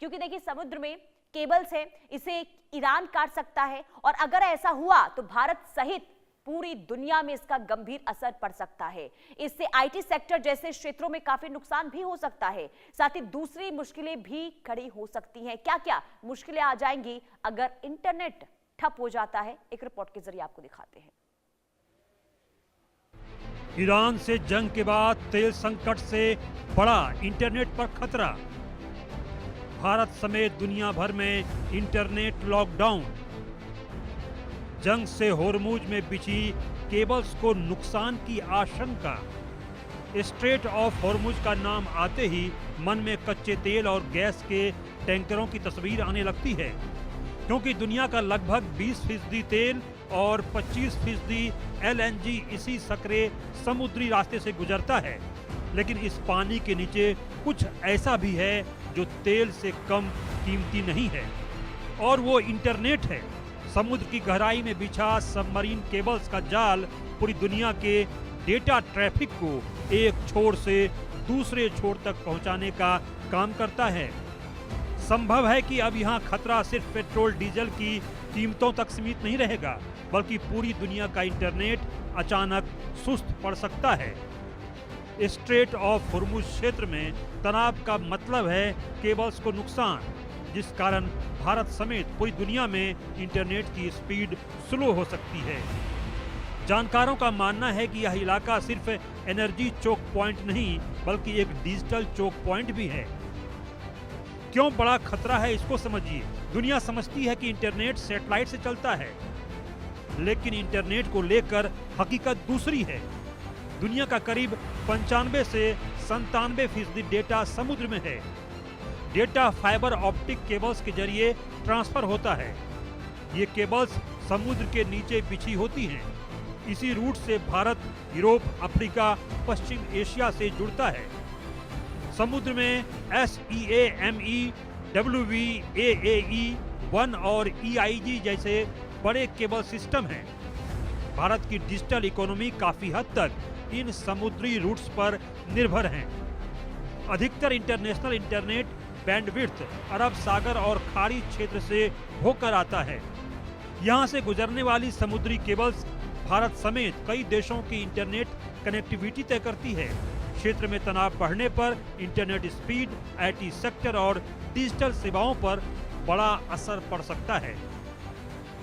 क्योंकि देखिए समुद्र में केबल्स है, इसे ईरान काट सकता है और अगर ऐसा हुआ तो भारत सहित पूरी दुनिया में इसका गंभीर असर पड़ सकता है। इससे आईटी सेक्टर जैसे क्षेत्रों में काफी नुकसान भी हो सकता है, साथ ही दूसरी मुश्किलें भी खड़ी हो सकती हैं। क्या क्या मुश्किलें आ जाएंगी अगर इंटरनेट ठप हो जाता है, एक रिपोर्ट के जरिए आपको दिखाते हैं। ईरान से जंग के बाद तेल संकट से बड़ा इंटरनेट पर खतरा। भारत समेत दुनिया भर में इंटरनेट लॉकडाउन। जंग से होर्मुज में बिछी केबल्स को नुकसान की आशंका। स्ट्रेट ऑफ होर्मुज का नाम आते ही मन में कच्चे तेल और गैस के टैंकरों की तस्वीर आने लगती है, क्योंकि दुनिया का लगभग 20% तेल और 25% LNG इसी सकरे समुद्री रास्ते से गुजरता है। लेकिन इस पानी के नीचे कुछ ऐसा भी है जो तेल से कम कीमती नहीं है, और वो इंटरनेट है। समुद्र की गहराई में बिछा सबमरीन केबल्स का जाल पूरी दुनिया के डेटा ट्रैफिक को एक छोर से दूसरे छोर तक पहुंचाने का काम करता है। संभव है कि अब यहाँ खतरा सिर्फ पेट्रोल डीजल की कीमतों तक सीमित नहीं रहेगा, बल्कि पूरी दुनिया का इंटरनेट अचानक सुस्त पड़ सकता है। स्ट्रेट ऑफ होर्मुज क्षेत्र में तनाव का मतलब है केबल्स को नुकसान, जिस कारण भारत समेत पूरी दुनिया में इंटरनेट की स्पीड स्लो हो सकती है। जानकारों का मानना है कि यह इलाका सिर्फ एनर्जी चोक पॉइंट नहीं, बल्कि एक डिजिटल चोक पॉइंट भी है। क्यों बड़ा खतरा है, इसको समझिए। दुनिया समझती है कि इंटरनेट सैटेलाइट से चलता है, लेकिन इंटरनेट को लेकर हकीकत दूसरी है। दुनिया का करीब 95 से 97% डेटा समुद्र में है। डेटा फाइबर ऑप्टिक केबल्स के जरिए ट्रांसफर होता है। ये केबल्स समुद्र के नीचे बिछी होती हैं। इसी रूट से भारत, यूरोप, अफ्रीका, पश्चिम एशिया से जुड़ता है। समुद्र में SEAME, WVAAE 1 और EIG जैसे बड़े केबल सिस्टम हैं। भारत की डिजिटल इकोनॉमी काफी हद तक इन समुद्री रूट्स पर निर्भर हैं। अधिकतर इंटरनेशनल इंटरनेट बैंडविड्थ अरब सागर और खाड़ी क्षेत्र से होकर आता है। यहां से गुजरने वाली समुद्री केबल्स भारत समेत कई देशों की इंटरनेट कनेक्टिविटी तय करती है। क्षेत्र में तनाव बढ़ने पर इंटरनेट स्पीड, आईटी सेक्टर और डिजिटल सेवाओं पर बड़ा असर पड़ सकता है।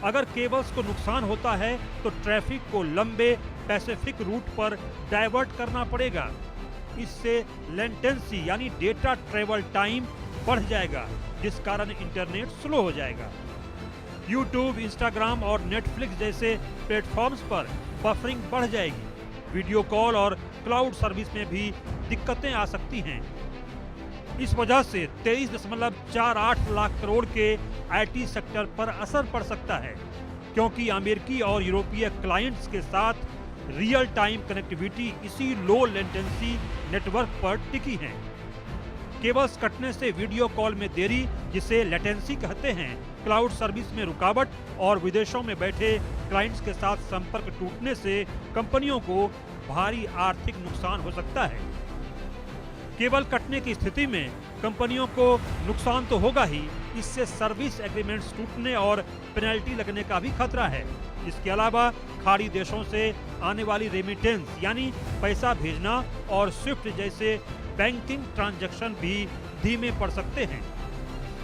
अगर केबल्स को नुकसान होता है तो ट्रैफिक को लंबे पैसिफिक रूट पर डाइवर्ट करना पड़ेगा। इससे लेटेंसी यानी डेटा ट्रेवल टाइम बढ़ जाएगा, जिस कारण इंटरनेट स्लो हो जाएगा। यूट्यूब, इंस्टाग्राम और नेटफ्लिक्स जैसे प्लेटफॉर्म्स पर बफरिंग बढ़ जाएगी। वीडियो कॉल और क्लाउड सर्विस में भी दिक्कतें आ सकती हैं। इस वजह से 23.48 लाख करोड़ के आईटी सेक्टर पर असर पड़ सकता है, क्योंकि अमेरिकी और यूरोपीय क्लाइंट्स के साथ रियल टाइम कनेक्टिविटी इसी लो लेटेंसी नेटवर्क पर टिकी है। केबल्स कटने से वीडियो कॉल में देरी, जिसे लेटेंसी कहते हैं, क्लाउड सर्विस में रुकावट और विदेशों में बैठे क्लाइंट्स के साथ संपर्क टूटने से कंपनियों को भारी आर्थिक नुकसान हो सकता है। केबल कटने की स्थिति में कंपनियों को नुकसान तो होगा ही, इससे सर्विस एग्रीमेंट्स टूटने और पेनल्टी लगने का भी खतरा है। इसके अलावा खाड़ी देशों से आने वाली रेमिटेंस यानी पैसा भेजना और स्विफ्ट जैसे बैंकिंग ट्रांजैक्शन भी धीमे पड़ सकते हैं।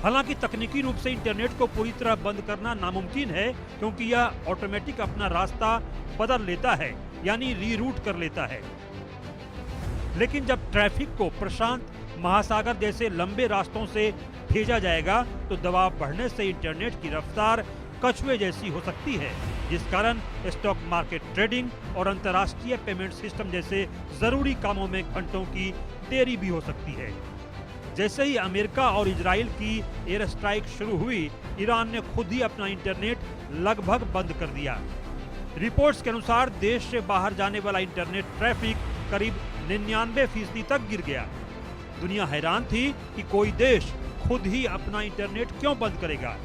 हालांकि तकनीकी रूप से इंटरनेट को पूरी तरह बंद करना नामुमकिन है, क्योंकि यह ऑटोमेटिक अपना रास्ता बदल लेता है, यानी रीरूट कर लेता है। लेकिन जब ट्रैफिक को प्रशांत महासागर जैसे लंबे रास्तों से भेजा जाएगा तो दबाव बढ़ने से इंटरनेट की रफ्तार कछुए जैसी हो सकती है, जिस कारण स्टॉक मार्केट ट्रेडिंग और अंतर्राष्ट्रीय पेमेंट सिस्टम जैसे जरूरी कामों में घंटों की देरी भी हो सकती है। जैसे ही अमेरिका और इजराइल की एयर स्ट्राइक शुरू हुई, ईरान ने खुद ही अपना इंटरनेट लगभग बंद कर दिया। रिपोर्ट्स के अनुसार देश से बाहर जाने वाला इंटरनेट ट्रैफिक करीब 99% तक गिर गया। दुनिया हैरान थी कि कोई देश खुद ही अपना इंटरनेट क्यों बंद करेगा,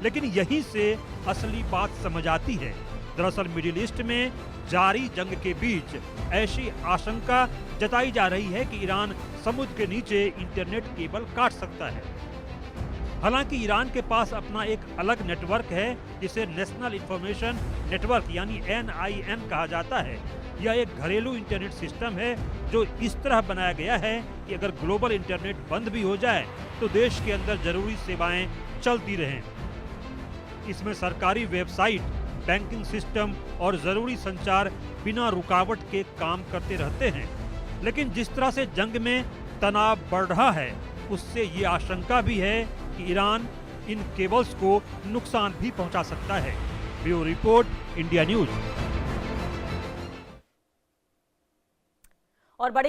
लेकिन यहीं से असली बात समझ आती है। दरअसल मिडिल ईस्ट में जारी जंग के बीच ऐसी आशंका जताई जा रही है कि ईरान समुद्र के नीचे इंटरनेट केबल काट सकता है। हालांकि ईरान के पास अपना एक अलग नेटवर्क है जिसे नेशनल इंफॉर्मेशन नेटवर्क यानी NIN कहा जाता है। यह एक घरेलू इंटरनेट सिस्टम है जो इस तरह बनाया गया है कि अगर ग्लोबल इंटरनेट बंद भी हो जाए तो देश के अंदर जरूरी सेवाएं चलती रहें। इसमें सरकारी वेबसाइट, बैंकिंग सिस्टम और जरूरी संचार बिना रुकावट के काम करते रहते हैं। लेकिन जिस तरह से जंग में तनाव बढ़ रहा है उससे ये आशंका भी है कि ईरान इन केबल्स को नुकसान भी पहुंचा सकता है। Bureau report, India news. और बड़ी